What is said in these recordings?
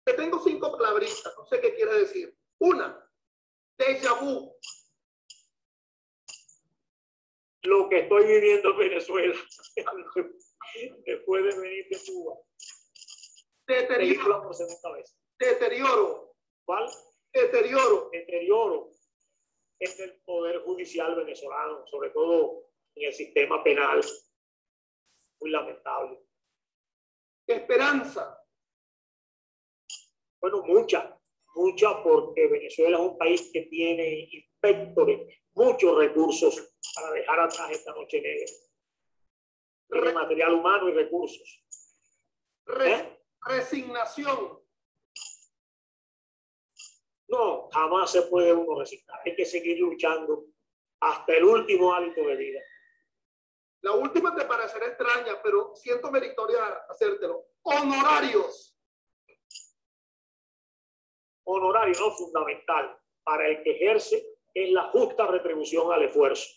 Te tengo 5 palabritas, no sé qué quiere decir. Una, déjà vu. Lo que estoy viviendo en Venezuela después de venir de Cuba. Deterioro. Por segunda vez. Deterioro. ¿Cuál? Deterioro. Deterioro en el poder judicial venezolano, sobre todo en el sistema penal. Muy lamentable. Esperanza. Bueno, mucha, porque Venezuela es un país que tiene inspectores, muchos recursos para dejar atrás esta noche negra. Tiene material humano y recursos. Resignación. No, jamás se puede uno resignar. Hay que seguir luchando hasta el último hálito de vida. La última te parecerá extraña, pero siento meritoria hacértelo. Honorarios. Honorario, no, fundamental. Para el que ejerce es la justa retribución al esfuerzo.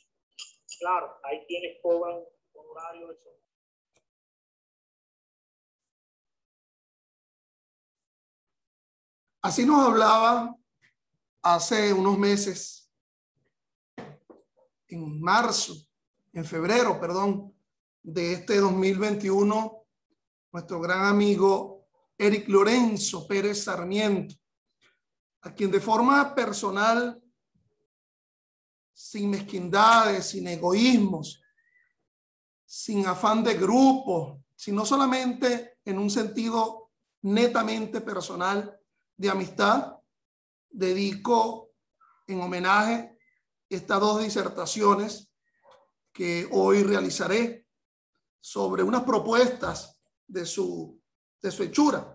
Claro, hay quienes cobran honorarios. Así nos hablaba hace unos meses, en febrero, perdón, de este 2021, nuestro gran amigo Eric Lorenzo Pérez Sarmiento, a quien de forma personal, sin mezquindades, sin egoísmos, sin afán de grupo, sino solamente en un sentido netamente personal de amistad, dedico en homenaje estas 2 disertaciones que hoy realizaré sobre unas propuestas de su hechura.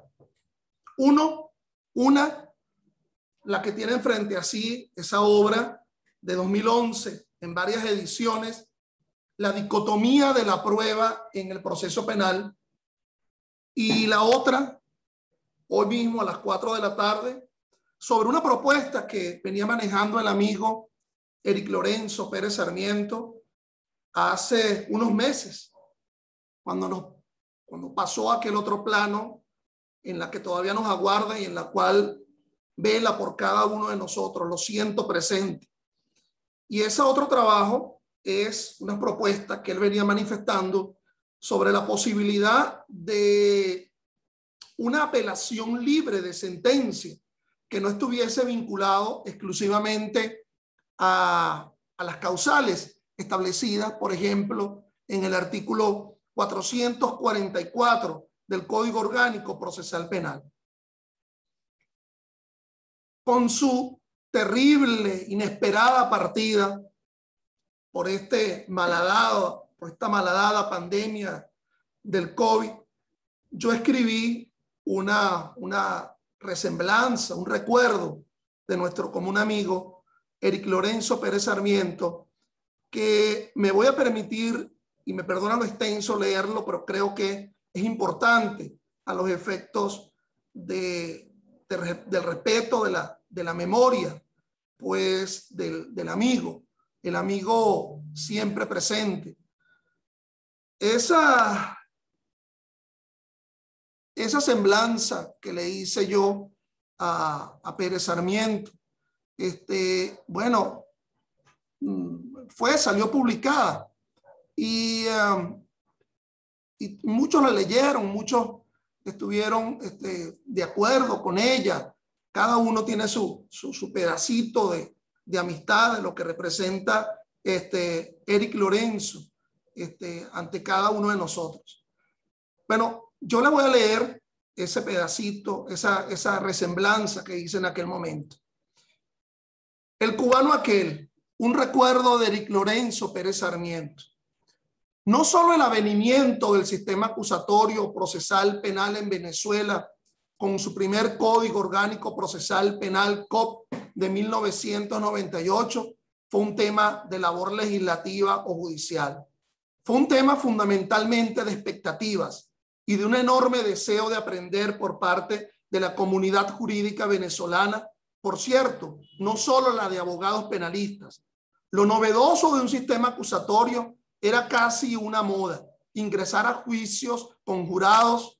La que tiene enfrente a sí, esa obra de 2011 en varias ediciones, La dicotomía de la prueba en el proceso penal, y la otra, hoy mismo a las 4 de la tarde, sobre una propuesta que venía manejando el amigo Eric Lorenzo Pérez Sarmiento hace unos meses, cuando pasó a aquel otro plano en la que todavía nos aguarda y en la cual vela por cada uno de nosotros, lo siento presente. Y ese otro trabajo es una propuesta que él venía manifestando sobre la posibilidad de una apelación libre de sentencia que no estuviese vinculado exclusivamente a las causales establecidas, por ejemplo, en el artículo 444 del Código Orgánico Procesal Penal. Con su terrible, inesperada partida por esta malhadada pandemia del COVID, yo escribí una resemblanza, un recuerdo de nuestro común amigo Eric Lorenzo Pérez Sarmiento, que me voy a permitir, y me perdona lo extenso leerlo, pero creo que es importante a los efectos del respeto de la memoria, pues del amigo, el amigo siempre presente. Esa semblanza que le hice yo a Pérez Sarmiento, bueno, salió publicada y muchos la leyeron, muchos estuvieron de acuerdo con ella. Cada uno tiene su pedacito de amistad, de lo que representa Eric Lorenzo ante cada uno de nosotros. Bueno, yo le voy a leer ese pedacito, esa resemblanza que hice en aquel momento. El cubano aquel, un recuerdo de Eric Lorenzo Pérez Sarmiento. No solo el avenimiento del sistema acusatorio procesal penal en Venezuela con su primer Código Orgánico Procesal Penal COP de 1998 fue un tema de labor legislativa o judicial. Fue un tema fundamentalmente de expectativas y de un enorme deseo de aprender por parte de la comunidad jurídica venezolana, por cierto, no solo la de abogados penalistas. Lo novedoso de un sistema acusatorio era casi una moda, ingresar a juicios con jurados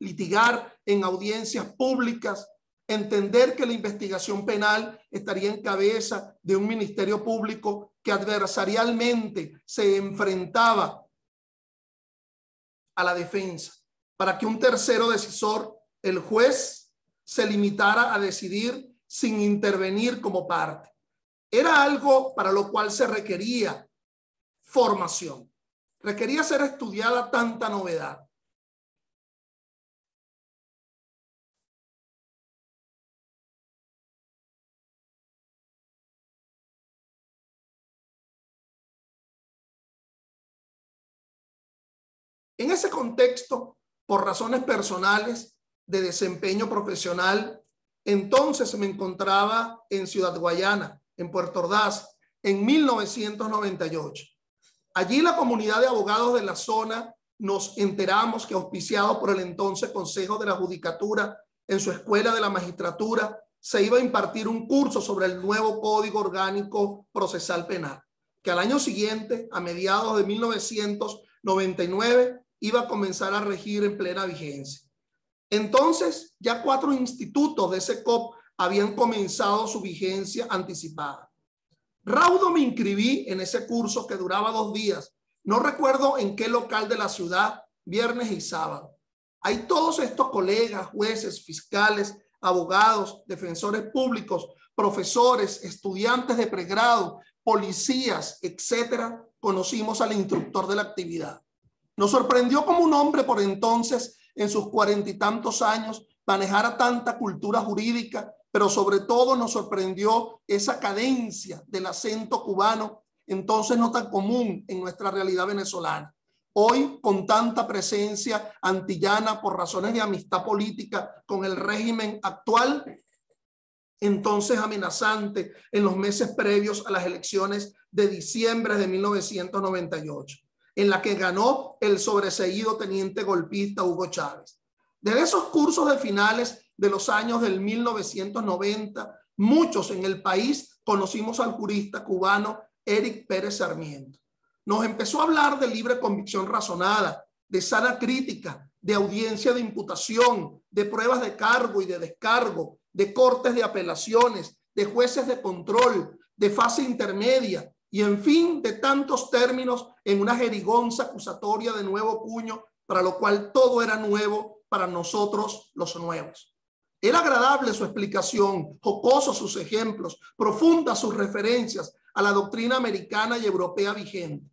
litigar en audiencias públicas, entender que la investigación penal estaría en cabeza de un ministerio público que adversarialmente se enfrentaba a la defensa, para que un tercero decisor, el juez, se limitara a decidir sin intervenir como parte. Era algo para lo cual se requería formación, requería ser estudiada tanta novedad. En ese contexto, por razones personales de desempeño profesional, entonces me encontraba en Ciudad Guayana, en Puerto Ordaz, en 1998. Allí la comunidad de abogados de la zona nos enteramos que, auspiciado por el entonces Consejo de la Judicatura, en su escuela de la magistratura, se iba a impartir un curso sobre el nuevo Código Orgánico Procesal Penal, que al año siguiente, a mediados de 1999, iba a comenzar a regir en plena vigencia. Entonces, ya 4 institutos de ese COP habían comenzado su vigencia anticipada. Raudo me inscribí en ese curso que duraba 2 días. No recuerdo en qué local de la ciudad, viernes y sábado. Hay todos estos colegas, jueces, fiscales, abogados, defensores públicos, profesores, estudiantes de pregrado, policías, etcétera. Conocimos al instructor de la actividad. Nos sorprendió como un hombre por entonces, en sus 40 y tantos años, manejara tanta cultura jurídica, pero sobre todo nos sorprendió esa cadencia del acento cubano, entonces no tan común en nuestra realidad venezolana. Hoy, con tanta presencia antillana por razones de amistad política con el régimen actual, entonces amenazante en los meses previos a las elecciones de diciembre de 1998. En la que ganó el sobreseído teniente golpista Hugo Chávez. Desde esos cursos de finales de los años del 1990, muchos en el país conocimos al jurista cubano Eric Pérez Sarmiento. Nos empezó a hablar de libre convicción razonada, de sana crítica, de audiencia de imputación, de pruebas de cargo y de descargo, de cortes de apelaciones, de jueces de control, de fase intermedia, y en fin, de tantos términos en una jerigonza acusatoria de nuevo cuño, para lo cual todo era nuevo para nosotros los nuevos. Era agradable su explicación, jocosos sus ejemplos, profundas sus referencias a la doctrina americana y europea vigente.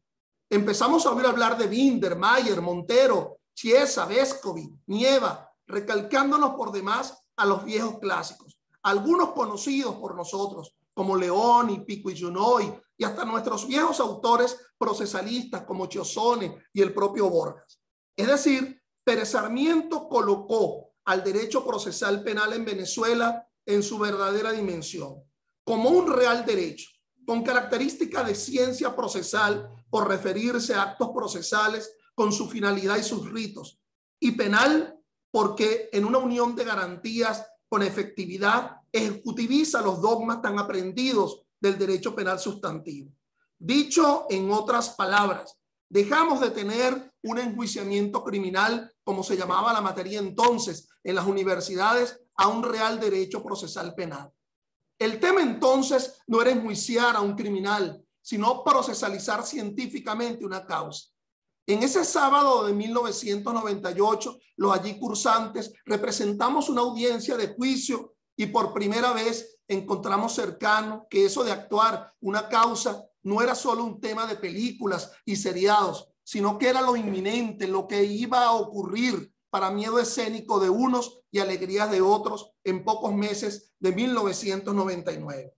Empezamos a oír hablar de Binder, Mayer, Montero, Chiesa, Vescovi, Nieva, recalcándonos por demás a los viejos clásicos, algunos conocidos por nosotros, como León y Pico y Junoy, y hasta nuestros viejos autores procesalistas como Chiosone y el propio Borjas. Es decir, Pérez Sarmiento colocó al derecho procesal penal en Venezuela en su verdadera dimensión, como un real derecho, con característica de ciencia procesal por referirse a actos procesales con su finalidad y sus ritos, y penal porque en una unión de garantías con efectividad ejecutiviza los dogmas tan aprendidos del derecho penal sustantivo. Dicho en otras palabras, dejamos de tener un enjuiciamiento criminal, como se llamaba la materia entonces en las universidades, a un real derecho procesal penal. El tema entonces no era enjuiciar a un criminal, sino procesalizar científicamente una causa. En ese sábado de 1998, los allí cursantes representamos una audiencia de juicio y por primera vez encontramos cercano que eso de actuar una causa no era solo un tema de películas y seriados, sino que era lo inminente, lo que iba a ocurrir para miedo escénico de unos y alegrías de otros en pocos meses de 1999.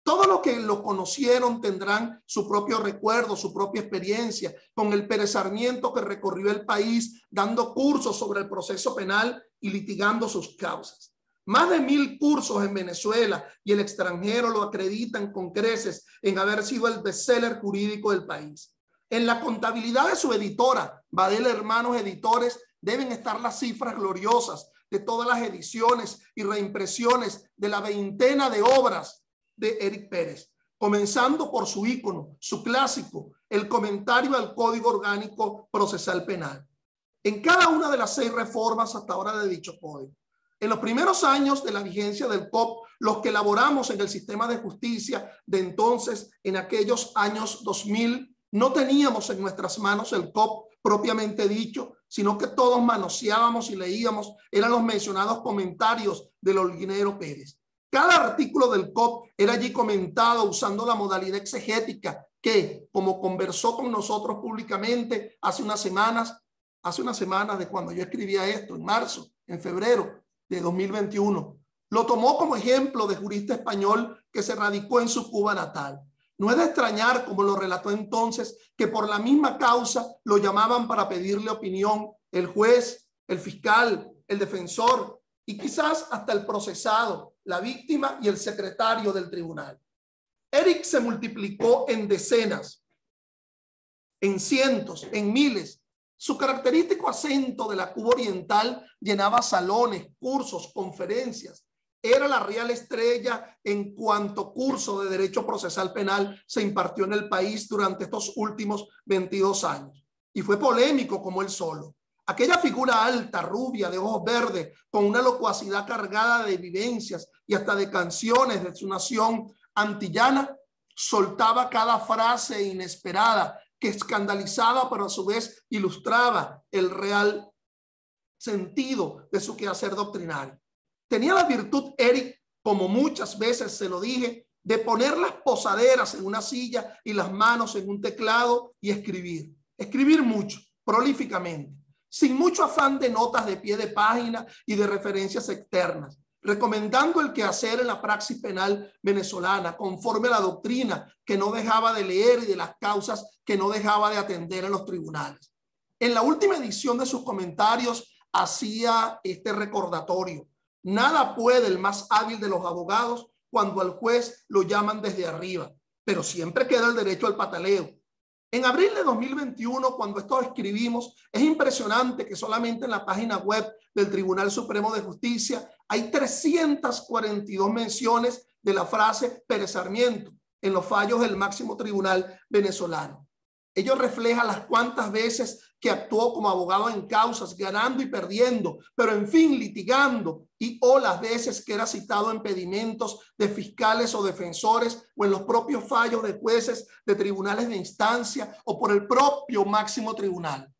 Todos los que lo conocieron tendrán su propio recuerdo, su propia experiencia con el Pérez Sarmiento que recorrió el país dando cursos sobre el proceso penal y litigando sus causas. Más de 1000 cursos en Venezuela y el extranjero lo acreditan con creces en haber sido el bestseller jurídico del país. En la contabilidad de su editora, Badel Hermanos Editores, deben estar las cifras gloriosas de todas las ediciones y reimpresiones de la veintena de obras de Eric Pérez, comenzando por su ícono, su clásico, el comentario al Código Orgánico Procesal Penal. en cada una de las 6 reformas hasta ahora de dicho código. En los primeros años de la vigencia del COP, los que elaboramos en el sistema de justicia de entonces, en aquellos años 2000, no teníamos en nuestras manos el COP propiamente dicho, sino que todos manoseábamos y leíamos, eran los mencionados comentarios del Holguinero Pérez. Cada artículo del COP era allí comentado usando la modalidad exegética que, como conversó con nosotros públicamente hace unas semanas de cuando yo escribía esto, en marzo, en febrero de 2021, lo tomó como ejemplo de jurista español que se radicó en su Cuba natal. No es de extrañar, como lo relató entonces, que por la misma causa lo llamaban para pedirle opinión el juez, el fiscal, el defensor y quizás hasta el procesado, la víctima y el secretario del tribunal. Eric se multiplicó en decenas, en cientos, en miles. Su característico acento de la Cuba oriental llenaba salones, cursos, conferencias. Era la real estrella en cuanto curso de derecho procesal penal se impartió en el país durante estos últimos 22 años. Y fue polémico como él solo. Aquella figura alta, rubia, de ojos verdes, con una locuacidad cargada de vivencias y hasta de canciones de su nación antillana, soltaba cada frase inesperada que escandalizaba, pero a su vez ilustraba el real sentido de su quehacer doctrinario. Tenía la virtud, Eric, como muchas veces se lo dije, de poner las posaderas en una silla y las manos en un teclado y escribir. Escribir mucho, prolíficamente, sin mucho afán de notas de pie de página y de referencias externas, recomendando el quehacer en la praxis penal venezolana, conforme a la doctrina que no dejaba de leer y de las causas que no dejaba de atender en los tribunales. En la última edición de sus comentarios hacía este recordatorio: nada puede el más hábil de los abogados cuando al juez lo llaman desde arriba, pero siempre queda el derecho al pataleo. En abril de 2021, cuando esto escribimos, es impresionante que solamente en la página web del Tribunal Supremo de Justicia hay 342 menciones de la frase Pérez Sarmiento en los fallos del máximo tribunal venezolano. Ello refleja las cuantas veces que actuó como abogado en causas, ganando y perdiendo, pero en fin litigando, o las veces que era citado en pedimentos de fiscales o defensores o en los propios fallos de jueces de tribunales de instancia o por el propio máximo tribunal.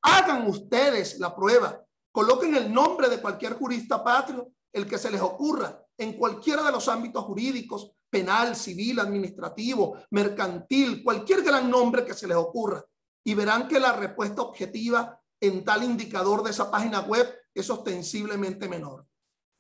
Hagan ustedes la prueba, coloquen el nombre de cualquier jurista patrio, el que se les ocurra, en cualquiera de los ámbitos jurídicos, penal, civil, administrativo, mercantil, cualquier gran nombre que se les ocurra, y verán que la respuesta objetiva en tal indicador de esa página web es ostensiblemente menor.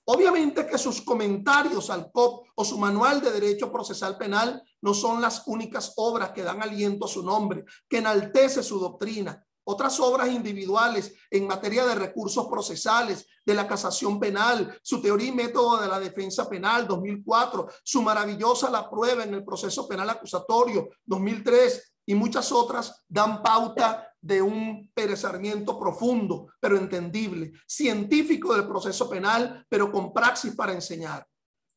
Obviamente que sus comentarios al COP o su manual de derecho procesal penal no son las únicas obras que dan aliento a su nombre, que enaltece su doctrina. Otras obras individuales en materia de recursos procesales, de la casación penal, su teoría y método de la defensa penal, 2004, su maravillosa La prueba en el proceso penal acusatorio, 2003, y muchas otras dan pauta de un Pérez Sarmiento profundo, pero entendible, científico del proceso penal, pero con praxis para enseñar.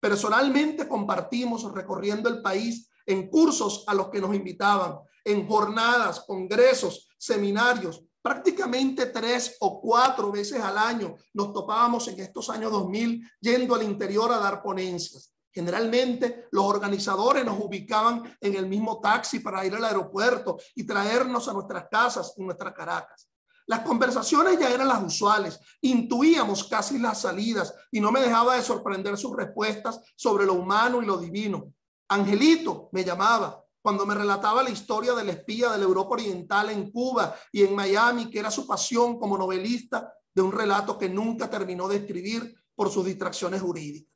Personalmente compartimos recorriendo el país en cursos a los que nos invitaban, en jornadas, congresos, seminarios, prácticamente 3 o 4 veces al año nos topábamos en estos años 2000 yendo al interior a dar ponencias. Generalmente los organizadores nos ubicaban en el mismo taxi para ir al aeropuerto y traernos a nuestras casas en nuestra Caracas. Las conversaciones ya eran las usuales, intuíamos casi las salidas y no me dejaba de sorprender sus respuestas sobre lo humano y lo divino. Angelito me llamaba cuando me relataba la historia del espía de la Europa Oriental en Cuba y en Miami, que era su pasión como novelista de un relato que nunca terminó de escribir por sus distracciones jurídicas.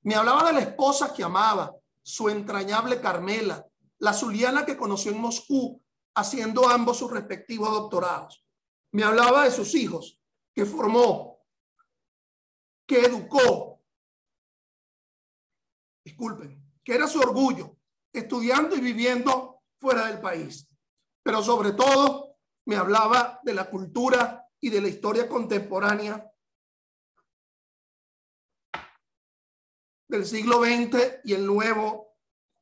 Me hablaba de la esposa que amaba, su entrañable Carmela, la zuliana que conoció en Moscú, haciendo ambos sus respectivos doctorados. Me hablaba de sus hijos, que formó, que educó, disculpen, que era su orgullo, estudiando y viviendo fuera del país. Pero sobre todo me hablaba de la cultura y de la historia contemporánea del siglo XX y el nuevo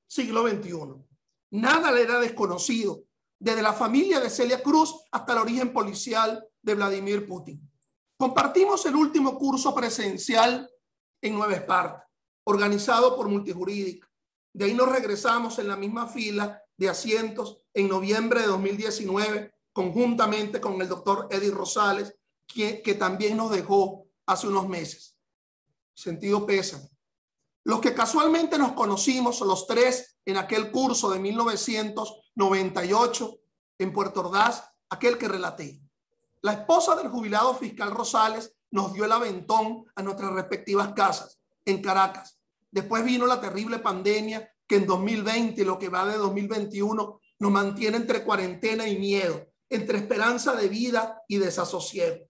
siglo XXI. Nada le era desconocido, desde la familia de Celia Cruz hasta el origen policial de Vladimir Putin. Compartimos el último curso presencial en Nueva Esparta, organizado por Multijurídica. De ahí nos regresamos en la misma fila de asientos en noviembre de 2019, conjuntamente con el doctor Eddie Rosales, que también nos dejó hace unos meses. Sentido pésame. Los que casualmente nos conocimos, los tres, en aquel curso de 1998 en Puerto Ordaz, aquel que relaté. La esposa del jubilado fiscal Rosales nos dio el aventón a nuestras respectivas casas en Caracas. Después vino la terrible pandemia que en 2020 y lo que va de 2021 nos mantiene entre cuarentena y miedo, entre esperanza de vida y desasosiego.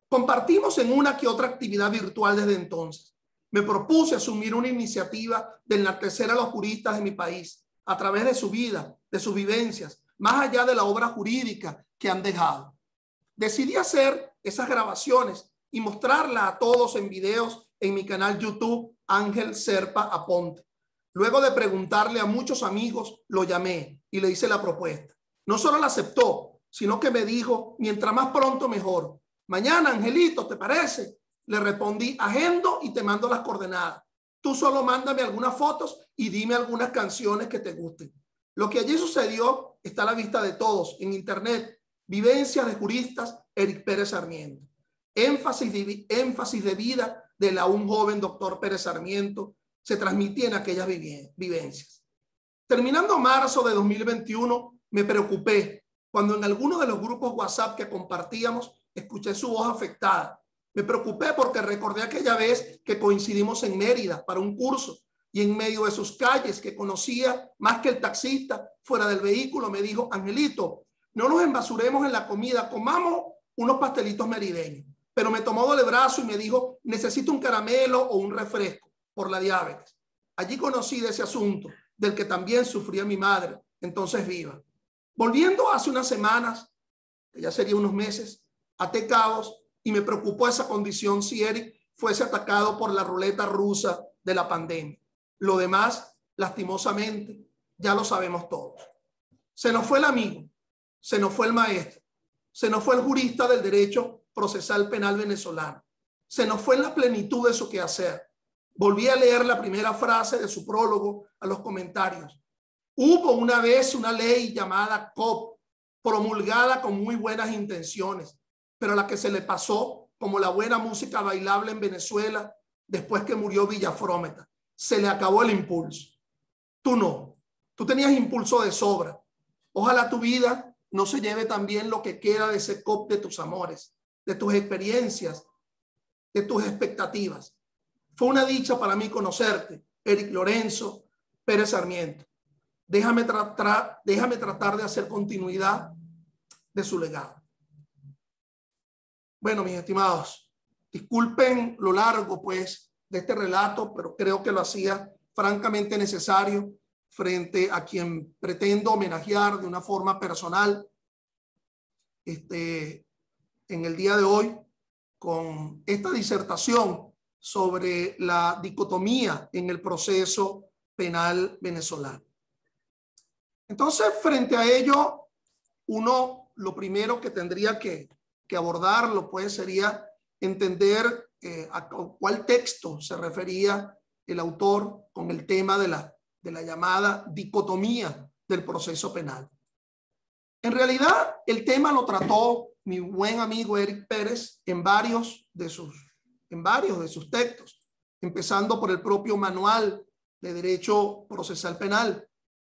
Compartimos en una que otra actividad virtual desde entonces. Me propuse asumir una iniciativa de enaltecer a los juristas de mi país a través de su vida, de sus vivencias, más allá de la obra jurídica que han dejado. Decidí hacer esas grabaciones y mostrarlas a todos en videos en mi canal YouTube Ángel Serpa Aponte. Luego de preguntarle a muchos amigos, lo llamé y le hice la propuesta. No solo la aceptó, sino que me dijo, mientras más pronto mejor. Mañana, Angelito, ¿te parece? Le respondí, agendo y te mando las coordenadas. Tú solo mándame algunas fotos y dime algunas canciones que te gusten. Lo que allí sucedió está a la vista de todos en internet. Vivencias de juristas, Eric Pérez Sarmiento. Énfasis de vida de un joven doctor Pérez Sarmiento se transmitía en aquellas vivencias. Terminando marzo de 2021, me preocupé cuando en alguno de los grupos WhatsApp que compartíamos escuché su voz afectada. Me preocupé porque recordé aquella vez que coincidimos en Mérida para un curso y en medio de sus calles que conocía más que el taxista fuera del vehículo me dijo, Angelito, no nos embasuremos en la comida, comamos unos pastelitos merideños. Pero me tomó del brazo y me dijo, necesito un caramelo o un refresco por la diabetes. Allí conocí de ese asunto, del que también sufría mi madre, entonces viva. Volviendo hace unas semanas, que ya sería unos meses, até cabos y me preocupó esa condición si Eric fuese atacado por la ruleta rusa de la pandemia. Lo demás, lastimosamente, ya lo sabemos todos. Se nos fue el amigo, se nos fue el maestro, se nos fue el jurista del derecho procesal penal venezolano, se nos fue en la plenitud de su quehacer. Volví a leer la primera frase de su prólogo a los comentarios. Hubo una vez una ley llamada COP, promulgada con muy buenas intenciones, pero a la que se le pasó como la buena música bailable en Venezuela después que murió Villafrómeta. Se le acabó el impulso. Tú no. Tú tenías impulso de sobra. Ojalá tu vida no se lleve también lo que queda de ese COP de tus amores, de tus experiencias, de tus expectativas. Fue una dicha para mí conocerte, Eric Lorenzo Pérez Sarmiento. Déjame tratar de hacer continuidad de su legado. Bueno, mis estimados, disculpen lo largo pues de este relato, pero creo que lo hacía francamente necesario frente a quien pretendo homenajear de una forma personal en el día de hoy con esta disertación sobre la dicotomía en el proceso penal venezolano. Entonces, frente a ello, uno lo primero que tendría que abordarlo pues sería entender a cuál texto se refería el autor con el tema de la llamada dicotomía del proceso penal. En realidad, el tema lo trató mi buen amigo Eric Pérez en varios de sus textos, empezando por el propio Manual de Derecho Procesal Penal.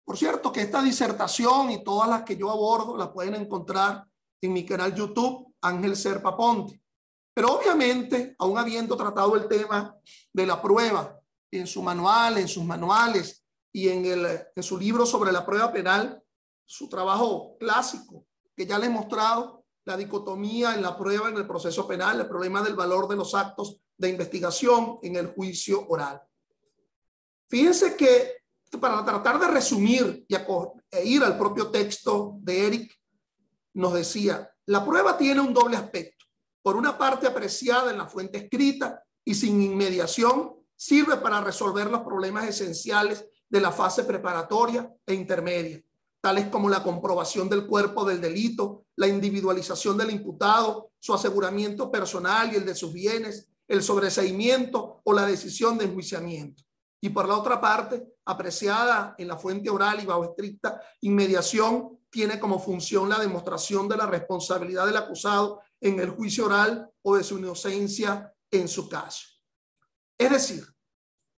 Por cierto, que esta disertación y todas las que yo abordo las pueden encontrar en mi canal YouTube, Ángel Serpa Aponte. Pero obviamente, aún habiendo tratado el tema de la prueba en su manual, en sus manuales y en su libro sobre la prueba penal, su trabajo clásico, que ya les he mostrado, la dicotomía en la prueba en el proceso penal, el problema del valor de los actos de investigación en el juicio oral. Fíjense que para tratar de resumir e ir al propio texto de Eric, nos decía, la prueba tiene un doble aspecto. Por una parte, apreciada en la fuente escrita y sin inmediación, sirve para resolver los problemas esenciales de la fase preparatoria e intermedia. tales como la comprobación del cuerpo del delito, la individualización del imputado, su aseguramiento personal y el de sus bienes, el sobreseimiento o la decisión de enjuiciamiento. Y por la otra parte, apreciada en la fuente oral y bajo estricta inmediación, tiene como función la demostración de la responsabilidad del acusado en el juicio oral o de su inocencia en su caso. Es decir,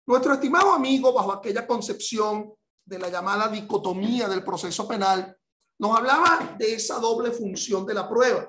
nuestro estimado amigo, bajo aquella concepción de la llamada dicotomía del proceso penal, nos hablaba de esa doble función de la prueba.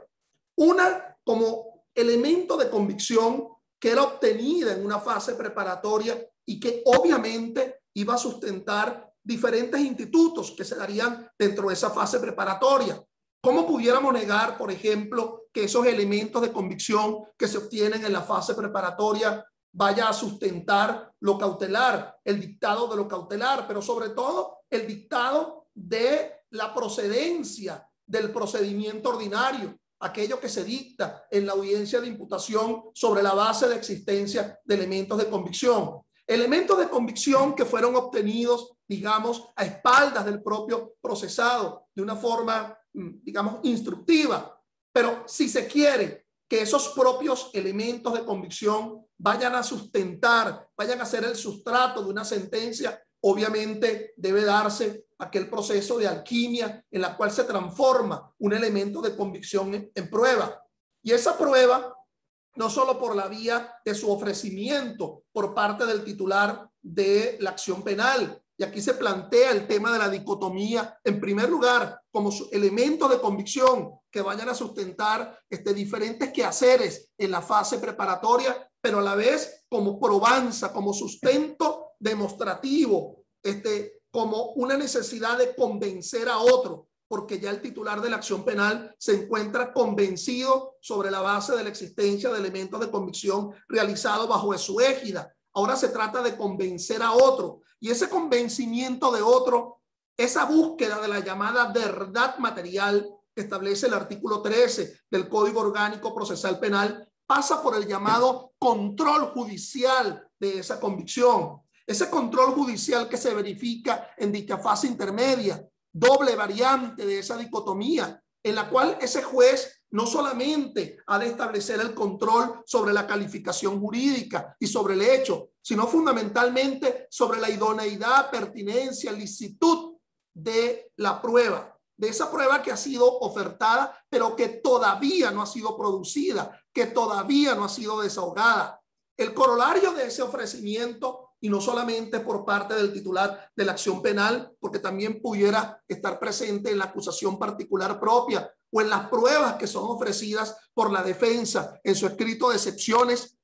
Una como elemento de convicción que era obtenida en una fase preparatoria y que obviamente iba a sustentar diferentes institutos que se darían dentro de esa fase preparatoria. ¿Cómo pudiéramos negar, por ejemplo, que esos elementos de convicción que se obtienen en la fase preparatoria vaya a sustentar lo cautelar, el dictado de lo cautelar, pero sobre todo el dictado de la procedencia del procedimiento ordinario, aquello que se dicta en la audiencia de imputación sobre la base de existencia de elementos de convicción? Elementos de convicción que fueron obtenidos, digamos, a espaldas del propio procesado, de una forma, digamos, instructiva. Pero si se quiere que esos propios elementos de convicción vayan a sustentar, vayan a ser el sustrato de una sentencia, obviamente debe darse aquel proceso de alquimia en la cual se transforma un elemento de convicción en prueba. Y esa prueba, no solo por la vía de su ofrecimiento por parte del titular de la acción penal, y aquí se plantea el tema de la dicotomía, en primer lugar, como elementos de convicción que vayan a sustentar diferentes quehaceres en la fase preparatoria, pero a la vez como probanza, como sustento demostrativo, como una necesidad de convencer a otro, porque ya el titular de la acción penal se encuentra convencido sobre la base de la existencia de elementos de convicción realizados bajo su égida. Ahora se trata de convencer a otro, y ese convencimiento de otro, esa búsqueda de la llamada verdad material que establece el artículo 13 del Código Orgánico Procesal Penal, pasa por el llamado control judicial de esa convicción. Ese control judicial que se verifica en dicha fase intermedia, doble variante de esa dicotomía, en la cual ese juez no solamente ha de establecer el control sobre la calificación jurídica y sobre el hecho, sino fundamentalmente sobre la idoneidad, pertinencia, licitud de la prueba, de esa prueba que ha sido ofertada, pero que todavía no ha sido producida, que todavía no ha sido desahogada. El corolario de ese ofrecimiento, y no solamente por parte del titular de la acción penal, porque también pudiera estar presente en la acusación particular propia o en las pruebas que son ofrecidas por la defensa en su escrito de excepciones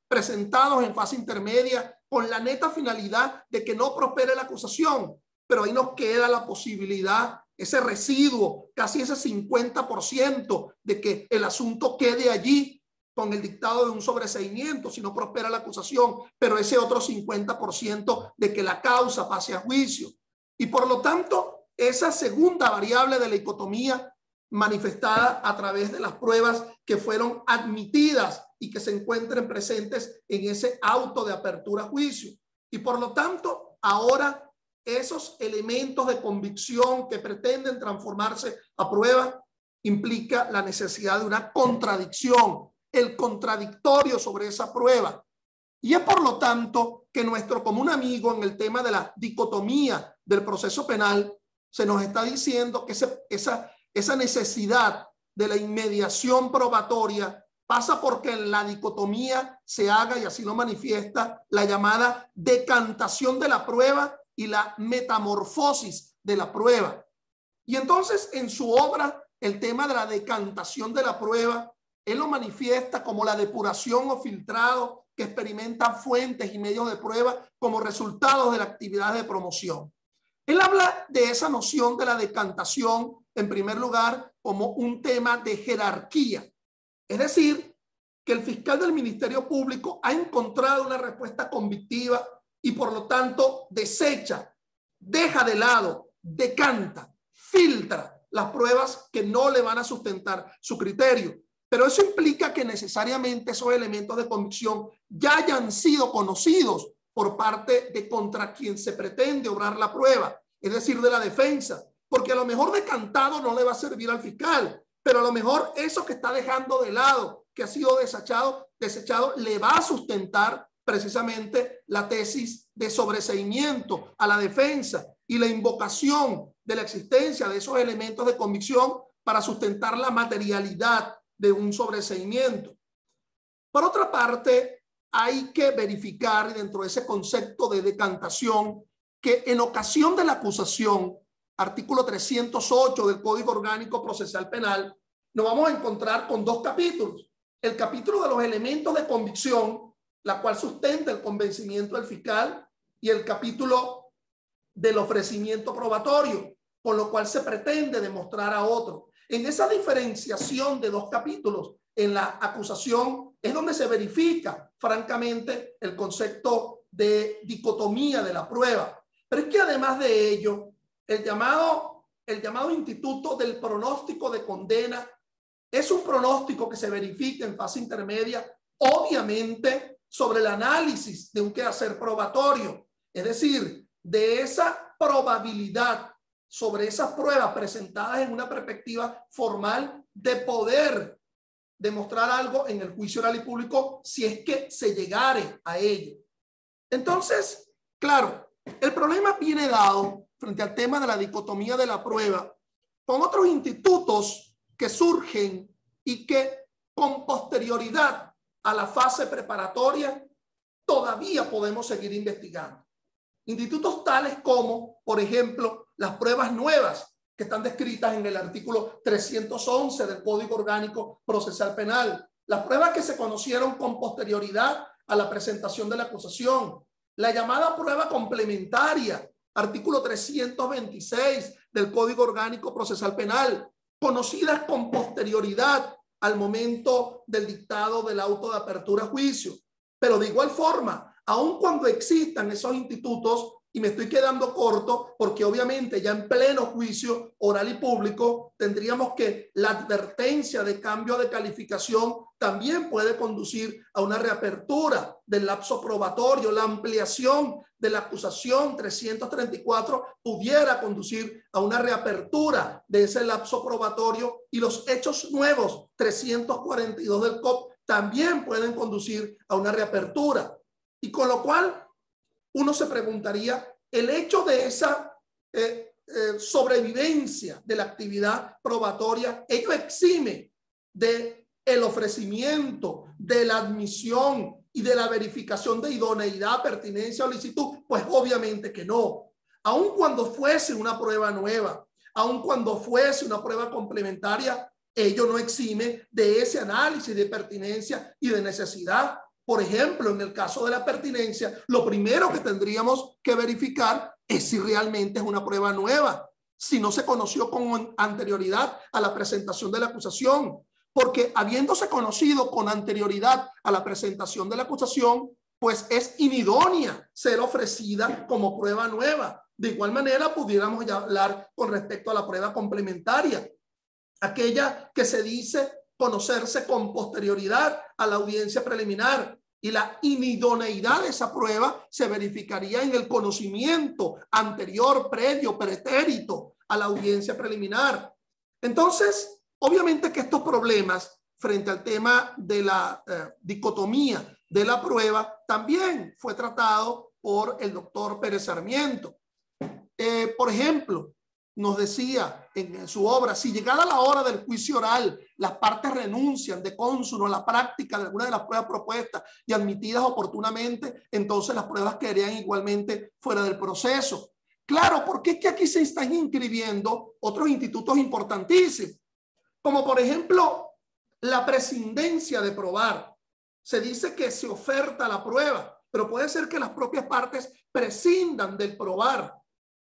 presentados en fase intermedia con la neta finalidad de que no prospere la acusación, pero ahí nos queda la posibilidad, ese residuo, casi ese 50% de que el asunto quede allí con el dictado de un sobreseimiento si no prospera la acusación, pero ese otro 50% de que la causa pase a juicio. Y por lo tanto, esa segunda variable de la dicotomía manifestada a través de las pruebas que fueron admitidas y que se encuentren presentes en ese auto de apertura a juicio. Y por lo tanto, ahora esos elementos de convicción que pretenden transformarse a prueba implica la necesidad de una contradicción, el contradictorio sobre esa prueba. Y es por lo tanto que nuestro común amigo en el tema de la dicotomía del proceso penal se nos está diciendo que esa necesidad de la inmediación probatoria pasa porque en la dicotomía se haga, y así lo manifiesta, la llamada decantación de la prueba y la metamorfosis de la prueba. Y entonces en su obra, el tema de la decantación de la prueba, él lo manifiesta como la depuración o filtrado que experimenta fuentes y medios de prueba como resultados de la actividad de promoción. Él habla de esa noción de la decantación, en primer lugar, como un tema de jerarquía. Es decir, que el fiscal del Ministerio Público ha encontrado una respuesta convictiva y por lo tanto desecha, deja de lado, decanta, filtra las pruebas que no le van a sustentar su criterio. Pero eso implica que necesariamente esos elementos de convicción ya hayan sido conocidos por parte de contra quien se pretende obrar la prueba. es decir, de la defensa, porque a lo mejor decantado no le va a servir al fiscal, pero a lo mejor eso que está dejando de lado, que ha sido desechado, le va a sustentar precisamente la tesis de sobreseimiento a la defensa y la invocación de la existencia de esos elementos de convicción para sustentar la materialidad de un sobreseimiento. Por otra parte, hay que verificar dentro de ese concepto de decantación que en ocasión de la acusación, artículo 308 del Código Orgánico Procesal Penal, nos vamos a encontrar con dos capítulos. El capítulo de los elementos de convicción, la cual sustenta el convencimiento del fiscal, y el capítulo del ofrecimiento probatorio, con lo cual se pretende demostrar a otro. En esa diferenciación de dos capítulos en la acusación es donde se verifica, francamente, el concepto de dicotomía de la prueba. Pero es que además de ello, el llamado instituto del pronóstico de condena es un pronóstico que se verifica en fase intermedia, obviamente, sobre el análisis de un quehacer probatorio, es decir, de esa probabilidad sobre esas pruebas presentadas en una perspectiva formal de poder demostrar algo en el juicio oral y público si es que se llegare a ello. Entonces, claro, el problema viene dado frente al tema de la dicotomía de la prueba con otros institutos que surgen y que con posterioridad a la fase preparatoria todavía podemos seguir investigando. Institutos tales como, por ejemplo, las pruebas nuevas que están descritas en el artículo 311 del Código Orgánico Procesal Penal, las pruebas que se conocieron con posterioridad a la presentación de la acusación, la llamada prueba complementaria, artículo 326 del Código Orgánico Procesal Penal, conocidas con posterioridad al momento del dictado del auto de apertura a juicio. Pero de igual forma, aun cuando existan esos institutos, y me estoy quedando corto porque obviamente ya en pleno juicio oral y público tendríamos que la advertencia de cambio de calificación también puede conducir a una reapertura del lapso probatorio. La ampliación de la acusación 334 pudiera conducir a una reapertura de ese lapso probatorio, y los hechos nuevos 342 del COP también pueden conducir a una reapertura. Y con lo cual uno se preguntaría, el hecho de esa sobrevivencia de la actividad probatoria, ello exime de el ofrecimiento, de la admisión y de la verificación de idoneidad, pertinencia o licitud. Pues obviamente que no. Aun cuando fuese una prueba nueva, aun cuando fuese una prueba complementaria, ello no exime de ese análisis de pertinencia y de necesidad. Por ejemplo, en el caso de la pertinencia, lo primero que tendríamos que verificar es si realmente es una prueba nueva, si no se conoció con anterioridad a la presentación de la acusación, porque habiéndose conocido con anterioridad a la presentación de la acusación, pues es inidónea ser ofrecida como prueba nueva. De igual manera, pudiéramos ya hablar con respecto a la prueba complementaria, aquella que se dice conocerse con posterioridad a la audiencia preliminar, y la inidoneidad de esa prueba se verificaría en el conocimiento anterior, previo, pretérito a la audiencia preliminar. Entonces, obviamente que estos problemas frente al tema de la dicotomía de la prueba también fue tratado por el doctor Pérez Sarmiento. Por ejemplo, nos decía en su obra, si llegada la hora del juicio oral, las partes renuncian de cónsuno a la práctica de alguna de las pruebas propuestas y admitidas oportunamente, entonces las pruebas quedarían igualmente fuera del proceso. Claro, porque es que aquí se están inscribiendo otros institutos importantísimos, como por ejemplo la prescindencia de probar. Se dice que se oferta la prueba, pero puede ser que las propias partes prescindan del probar.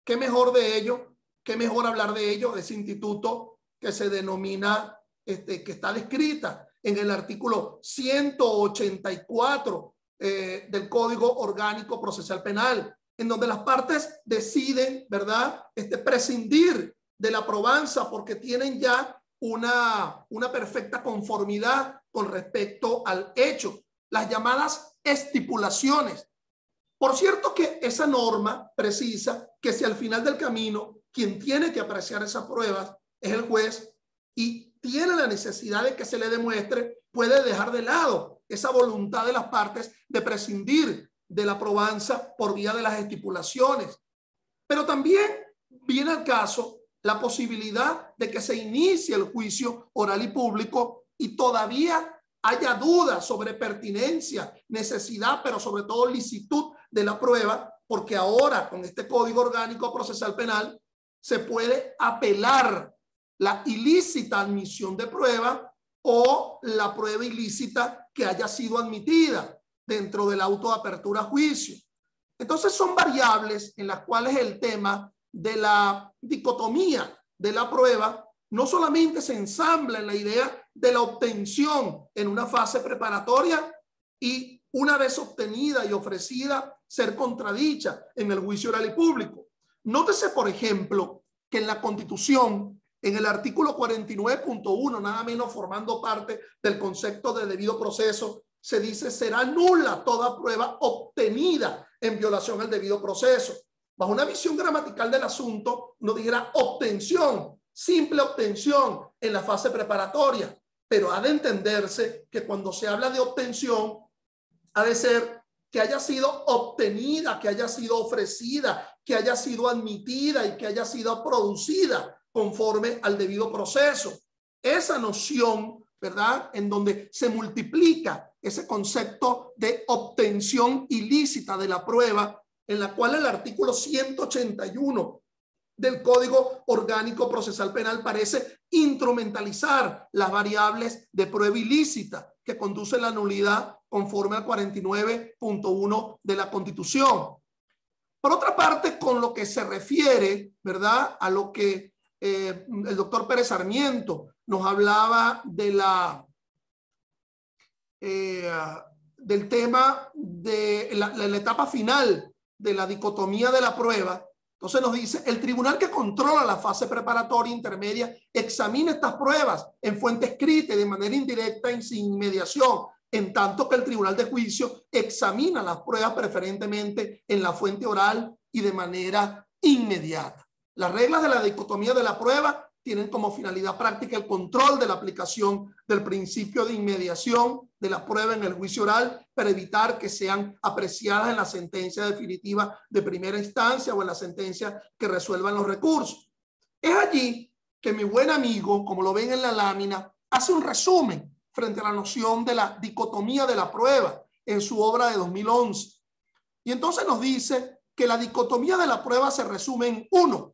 ¿Qué mejor de ello? ¿Qué mejor hablar de ello, de ese instituto que se denomina, que está descrita en el artículo 184 del Código Orgánico Procesal Penal, en donde las partes deciden, ¿verdad?, prescindir de la probanza porque tienen ya una perfecta conformidad con respecto al hecho, las llamadas estipulaciones. Por cierto que esa norma precisa que si al final del camino quien tiene que apreciar esas pruebas es el juez y tiene la necesidad de que se le demuestre, puede dejar de lado esa voluntad de las partes de prescindir de la probanza por vía de las estipulaciones. Pero también viene al caso la posibilidad de que se inicie el juicio oral y público y todavía haya dudas sobre pertinencia, necesidad, pero sobre todo licitud de la prueba, porque ahora con este Código Orgánico Procesal Penal se puede apelar la ilícita admisión de prueba o la prueba ilícita que haya sido admitida dentro del auto de apertura a juicio. Entonces son variables en las cuales el tema de la dicotomía de la prueba no solamente se ensambla en la idea de la obtención en una fase preparatoria y una vez obtenida y ofrecida ser contradicha en el juicio oral y público. Nótese, por ejemplo, que en la Constitución, en el artículo 49.1, nada menos formando parte del concepto de debido proceso, se dice será nula toda prueba obtenida en violación al debido proceso. Bajo una visión gramatical del asunto, no dijera obtención, simple obtención en la fase preparatoria, pero ha de entenderse que cuando se habla de obtención, ha de ser que haya sido obtenida, que haya sido ofrecida, que haya sido admitida y que haya sido producida conforme al debido proceso. Esa noción, ¿verdad?, en donde se multiplica ese concepto de obtención ilícita de la prueba, en la cual el artículo 181 del Código Orgánico Procesal Penal parece instrumentalizar las variables de prueba ilícita que conduce a la nulidad conforme al 49.1 de la Constitución. Por otra parte, con lo que se refiere, ¿verdad?, a lo que el doctor Pérez Sarmiento nos hablaba de del tema de la etapa final de la dicotomía de la prueba. Entonces nos dice, el tribunal que controla la fase preparatoria intermedia examina estas pruebas en fuente escrita y de manera indirecta y sin mediación, en tanto que el tribunal de juicio examina las pruebas preferentemente en la fuente oral y de manera inmediata. Las reglas de la dicotomía de la prueba tienen como finalidad práctica el control de la aplicación del principio de inmediación de la prueba en el juicio oral para evitar que sean apreciadas en la sentencia definitiva de primera instancia o en la sentencia que resuelvan los recursos. Es allí que mi buen amigo, como lo ven en la lámina, hace un resumen frente a la noción de la dicotomía de la prueba en su obra de 2011. Y entonces nos dice que la dicotomía de la prueba se resume en 1.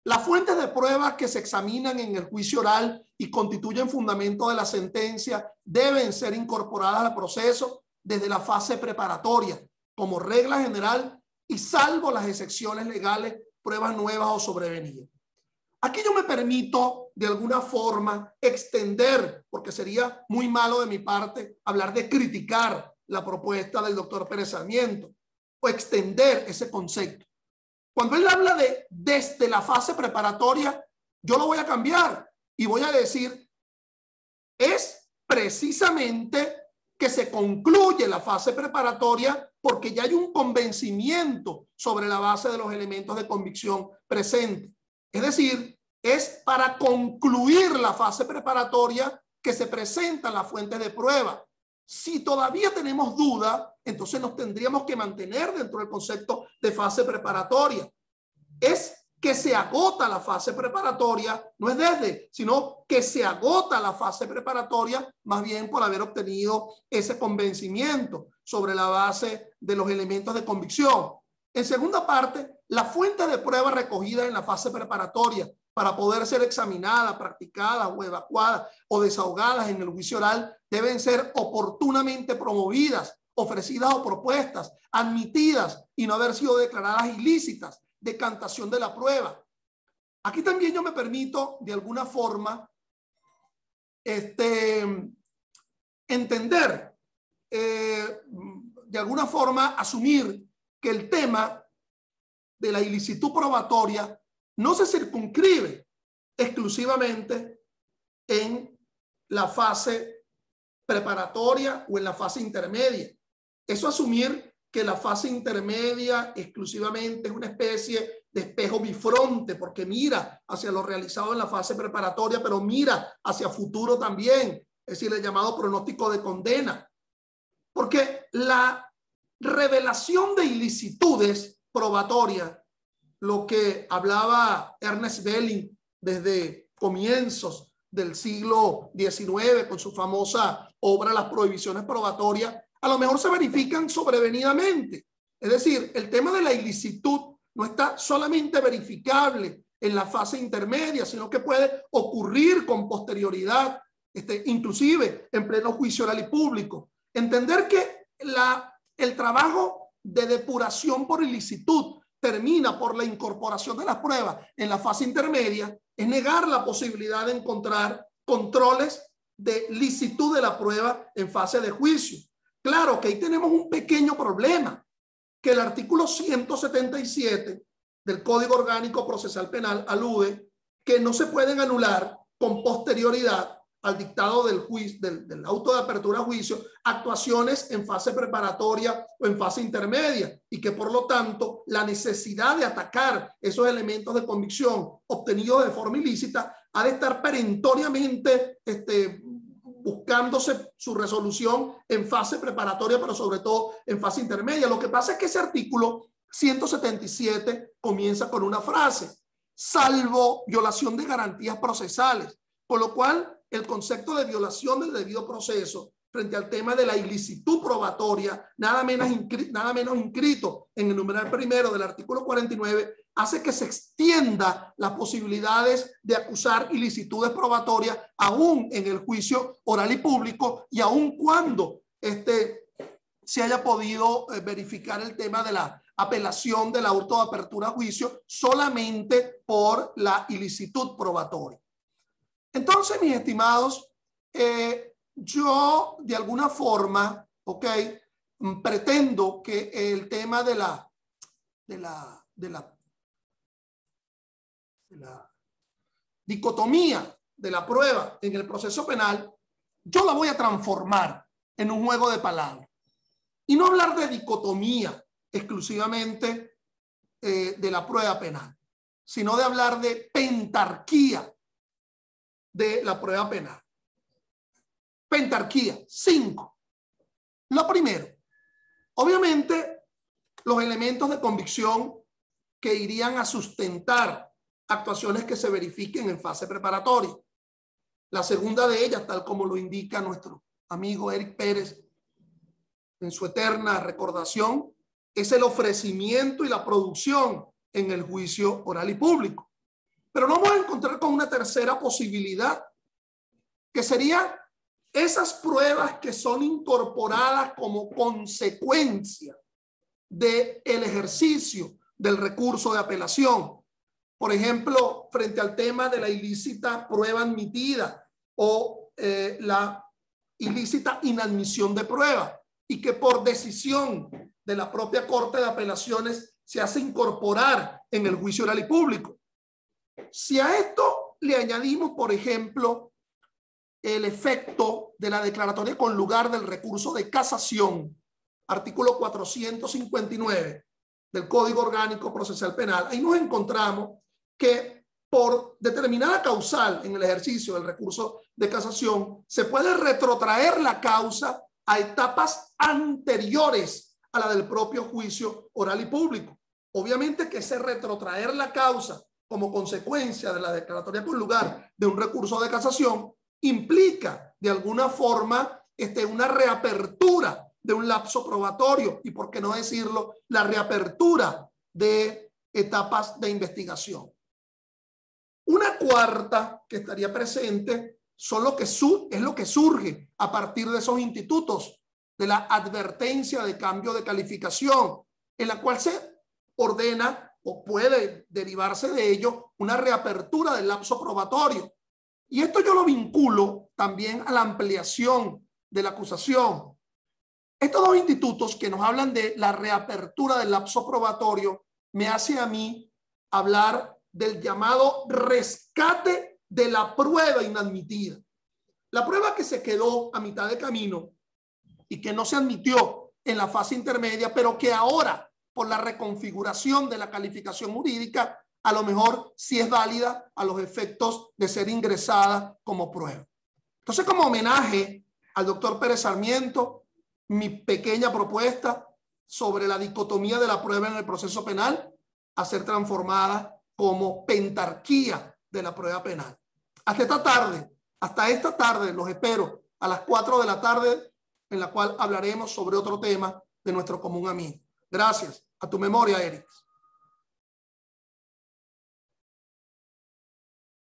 Las fuentes de pruebas que se examinan en el juicio oral y constituyen fundamento de la sentencia deben ser incorporadas al proceso desde la fase preparatoria, como regla general y salvo las excepciones legales, pruebas nuevas o sobrevenidas. Aquí yo me permito de alguna forma extender, porque sería muy malo de mi parte hablar de criticar la propuesta del doctor Pérez Sarmiento o extender ese concepto. Cuando él habla de desde la fase preparatoria, yo lo voy a cambiar y voy a decir, es precisamente que se concluye la fase preparatoria porque ya hay un convencimiento sobre la base de los elementos de convicción presentes. Es decir, es para concluir la fase preparatoria que se presentan las fuentes de prueba. Si todavía tenemos duda, entonces nos tendríamos que mantener dentro del concepto de fase preparatoria. Es que se agota la fase preparatoria, no es desde, sino que se agota la fase preparatoria más bien por haber obtenido ese convencimiento sobre la base de los elementos de convicción. En segunda parte, las fuentes de prueba recogidas en la fase preparatoria para poder ser examinadas, practicadas o evacuadas o desahogadas en el juicio oral deben ser oportunamente promovidas, ofrecidas o propuestas, admitidas y no haber sido declaradas ilícitas. Decantación de la prueba. Aquí también yo me permito de alguna forma entender, de alguna forma asumir que el tema de la ilicitud probatoria no se circunscribe exclusivamente en la fase preparatoria o en la fase intermedia. Eso asumir que la fase intermedia exclusivamente es una especie de espejo bifronte, porque mira hacia lo realizado en la fase preparatoria, pero mira hacia futuro también, es decir, el llamado pronóstico de condena. Porque la revelación de ilicitudes probatorias, lo que hablaba Ernest Belling desde comienzos del siglo XIX con su famosa obra Las prohibiciones probatorias, a lo mejor se verifican sobrevenidamente. Es decir, el tema de la ilicitud no está solamente verificable en la fase intermedia, sino que puede ocurrir con posterioridad, inclusive en pleno juicio oral y público. Entender que el trabajo de depuración por ilicitud termina por la incorporación de las pruebas en la fase intermedia es negar la posibilidad de encontrar controles de licitud de la prueba en fase de juicio. Claro que ahí tenemos un pequeño problema, que el artículo 177 del Código Orgánico Procesal Penal alude que no se pueden anular con posterioridad al dictado del juicio, del auto de apertura a juicio, actuaciones en fase preparatoria o en fase intermedia, y que por lo tanto la necesidad de atacar esos elementos de convicción obtenidos de forma ilícita ha de estar perentoriamente buscándose su resolución en fase preparatoria, pero sobre todo en fase intermedia. Lo que pasa es que ese artículo 177 comienza con una frase: salvo violación de garantías procesales, con lo cual el concepto de violación del debido proceso frente al tema de la ilicitud probatoria, nada menos inscrito en el numeral primero del artículo 49, hace que se extienda las posibilidades de acusar ilicitudes probatorias aún en el juicio oral y público, y aún cuando se haya podido verificar el tema de la apelación del auto de apertura a juicio solamente por la ilicitud probatoria. Entonces, mis estimados, yo de alguna forma, pretendo que el tema de la dicotomía de la prueba en el proceso penal, yo la voy a transformar en un juego de palabras y no hablar de dicotomía exclusivamente de la prueba penal, sino de hablar de pentarquía de la prueba penal. Pentarquía, 5. Lo primero, obviamente, los elementos de convicción que irían a sustentar actuaciones que se verifiquen en fase preparatoria. La segunda de ellas, tal como lo indica nuestro amigo Eric Pérez en su eterna recordación, es el ofrecimiento y la producción en el juicio oral y público. Pero nos vamos a encontrar con una tercera posibilidad, que sería esas pruebas que son incorporadas como consecuencia del ejercicio del recurso de apelación. Por ejemplo, frente al tema de la ilícita prueba admitida o la ilícita inadmisión de prueba, y que por decisión de la propia Corte de Apelaciones se hace incorporar en el juicio oral y público. Si a esto le añadimos, por ejemplo, el efecto de la declaratoria con lugar del recurso de casación, artículo 459 del Código Orgánico Procesal Penal, ahí nos encontramos que por determinada causal en el ejercicio del recurso de casación se puede retrotraer la causa a etapas anteriores a la del propio juicio oral y público. Obviamente que ese retrotraer la causa como consecuencia de la declaratoria con lugar de un recurso de casación implica de alguna forma una reapertura de un lapso probatorio, y por qué no decirlo, la reapertura de etapas de investigación. Una cuarta que estaría presente son es lo que surge a partir de esos institutos de la advertencia de cambio de calificación, en la cual se ordena o puede derivarse de ello una reapertura del lapso probatorio. Y esto yo lo vinculo también a la ampliación de la acusación. Estos dos institutos que nos hablan de la reapertura del lapso probatorio me hace a mí hablar del llamado rescate de la prueba inadmitida. La prueba que se quedó a mitad de camino y que no se admitió en la fase intermedia, pero que ahora, por la reconfiguración de la calificación jurídica, a lo mejor sí es válida a los efectos de ser ingresada como prueba. Entonces, como homenaje al doctor Pérez Sarmiento, mi pequeña propuesta sobre la dicotomía de la prueba en el proceso penal a ser transformada como pentarquía de la prueba penal. Hasta esta tarde los espero a las 4 de la tarde, en la cual hablaremos sobre otro tema de nuestro común amigo. Gracias. A tu memoria, Eric.